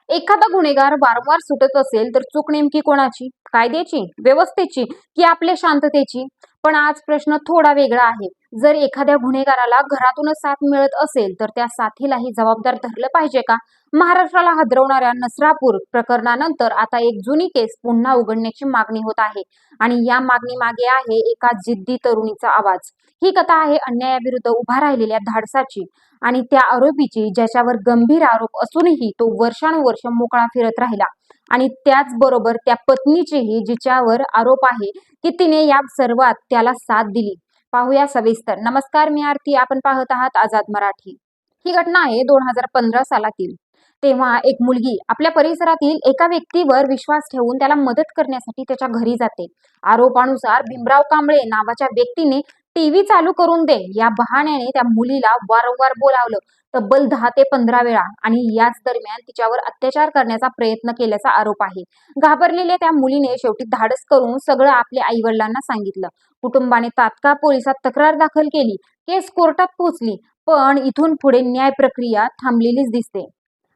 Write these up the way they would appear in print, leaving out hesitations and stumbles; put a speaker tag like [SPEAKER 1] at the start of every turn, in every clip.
[SPEAKER 1] एखादा गुन्हेगार वारंवार सुटत असेल तर चूक नेमकी कोणाची? कायद्याची, व्यवस्थेची की आपल्या शांततेची? पण आज प्रश्न थोडा वेगळा आहे. जर एखाद्या गुन्हेगाराला घरातूनच साथ मिळत असेल तर त्या साथीलाही जबाबदार धरलं पाहिजे का? महाराष्ट्राला हादरवणाऱ्या नसरापूर प्रकरणानंतर आता एक जुनी केस पुन्हा उघडण्याची मागणी होत आहे आणि या मागणी मागे आहे एका जिद्दी तरुणीचा आवाज. ही कथा आहे अन्यायाविरुद्ध उभा राहिलेल्या धाडसाची आणि त्या आरोपीची ज्याच्यावर गंभीर आरोप असूनही तो वर्षानुवर्ष मोकळा फिरत राहिला आणि त्याचबरोबर त्या पत्नीचेही जिच्यावर आरोप आहे की तिने या सर्वात त्याला साथ दिली. पाहूया सविस्तर. नमस्कार, मी आरती. आपण पाहत आहात आझाद मराठी. ही घटना आहे 2015 सालातील. तेव्हा एक मुलगी आपल्या परिसरातील एका व्यक्तीवर विश्वास ठेवून त्याला मदत करण्यासाठी त्याच्या घरी जाते. आरोपानुसार भीमराव कांबळे नावाच्या व्यक्तीने टीव्ही चालू करून दे या बहाण्याने त्या मुलीला वारंवार बोलावलं, तब्बल 10 ते 15 वेळा, आणि याच दरम्यान तिच्यावर अत्याचार करण्याचा प्रयत्न केल्याचा आरोप आहे. घाबरलेल्या त्या मुलीने शेवटी धाडस करून सगळं आपल्या आईवडिलांना सांगितलं. कुटुंबाने तात्काळ पोलिसात तक्रार दाखल केली. केस कोर्टात पोहोचली, पण इथून पुढे न्याय प्रक्रिया थांबलेलीच दिसते.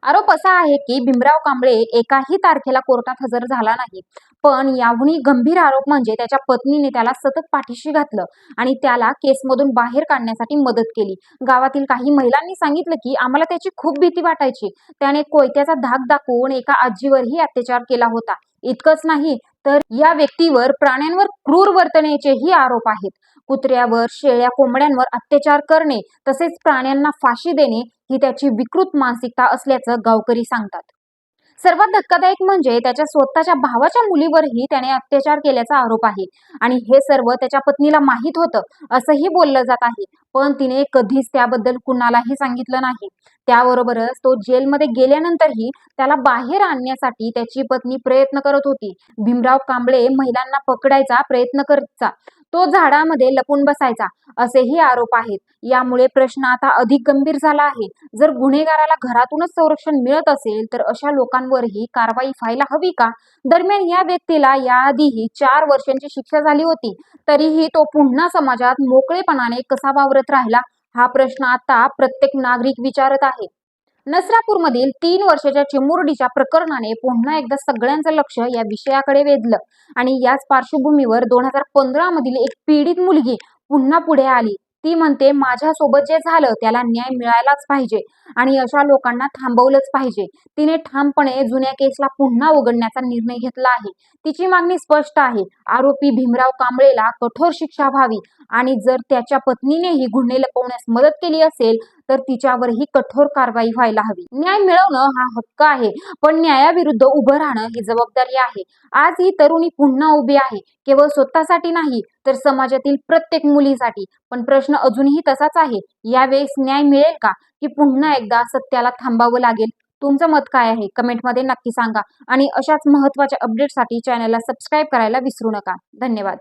[SPEAKER 1] आरोप असा आहे की भीमराव कांबळे एकाही तारखेला कोर्टात हजर झाला नाही. पण याहूनही गंभीर आरोप म्हणजे त्याच्या पत्नीने त्याला सतत पाठीशी घातलं आणि त्याला केसमधून बाहेर काढण्यासाठी मदत केली. गावातील काही महिलांनी सांगितलं की आम्हाला त्याची खूप भीती वाटायची. त्याने कोयत्याचा धाक दाखवून एका आजीवरही अत्याचार केला होता. इतकंच नाही तर या व्यक्तीवर प्राण्यांवर क्रूर वर्तनेचेही आरोप आहेत. कुत्र्यावर, शेळ्या, कोंबड्यांवर अत्याचार करणे तसेच प्राण्यांना फाशी देणे ही त्याची विकृत मानसिकता असल्याचं गावकरी सांगतात. सर्वात धक्कादायक म्हणजे त्याच्या स्वतःच्या भावाच्या मुलीवरही त्याने अत्याचार केल्याचा आरोप आहे आणि हे सर्व त्याच्या पत्नीला माहीत होतं असंही बोललं जात आहे. पण तिने कधीच त्याबद्दल कुणालाही सांगितलं नाही. त्याबरोबरच तो जेलमध्ये गेल्यानंतरही त्याला बाहेर आणण्यासाठी त्याची पत्नी प्रयत्न करत होती. भीमराव कांबळे महिलांना पकडायचा प्रयत्न करायचा, तो झाडामध्ये लपून बसायचा असेही आरोप आहेत. यामुळे प्रश्न आता अधिक गंभीर झाला आहे. जर गुन्हेगाराला घरातूनच संरक्षण मिळत असेल तर अशा लोकांवरही कारवाई व्हायला हवी का? दरम्यान या व्यक्तीला याआधीही 4 वर्षांची शिक्षा झाली होती. तरीही तो पुन्हा समाजात मोकळेपणाने कसा वावरत राहिला, हा प्रश्न आता प्रत्येक नागरिक विचारत आहे. नसरापूरमधील 3 वर्षाच्या चिमुरडीच्या प्रकरणाने पुन्हा एकदा सगळ्यांचं लक्ष या विषयाकडे वेधलं आणि याच पार्श्वभूमीवर 2015 मधील एक पीडित मुलगी पुन्हा पुढे आली. ती म्हणते, माझ्यासोबत जे झालं त्याला न्याय मिळायलाच पाहिजे आणि अशा लोकांना थांबवलंच पाहिजे. तिने ठामपणे जुन्या केसला पुन्हा उघडण्याचा निर्णय घेतला आहे. तिची मागणी स्पष्ट आहे. आरोपी भीमराव कांबळेला कठोर शिक्षा व्हावी आणि जर त्याच्या पत्नीनेही गुन्हे लपवण्यास मदत केली असेल तर तिच्यावरही कठोर कारवाई व्हायला हवी. न्याय मिळवणं हा हक्क आहे, पण न्यायाविरुद्ध उभं राहणं ही जबाबदारी आहे. आज ही तरुणी पुन्हा उभी आहे, केवळ स्वतःसाठी नाही तर समाजातील प्रत्येक मुलीसाठी. पण प्रश्न अजूनही तसाच आहे. यावेळेस न्याय मिळेल का की पुन्हा एकदा सत्याला थांबावं लागेल? तुमचं मत काय आहे? कमेंटमध्ये नक्की सांगा आणि अशाच महत्त्वाच्या अपडेटसाठी चॅनलला सबस्क्राईब करायला विसरू नका. धन्यवाद.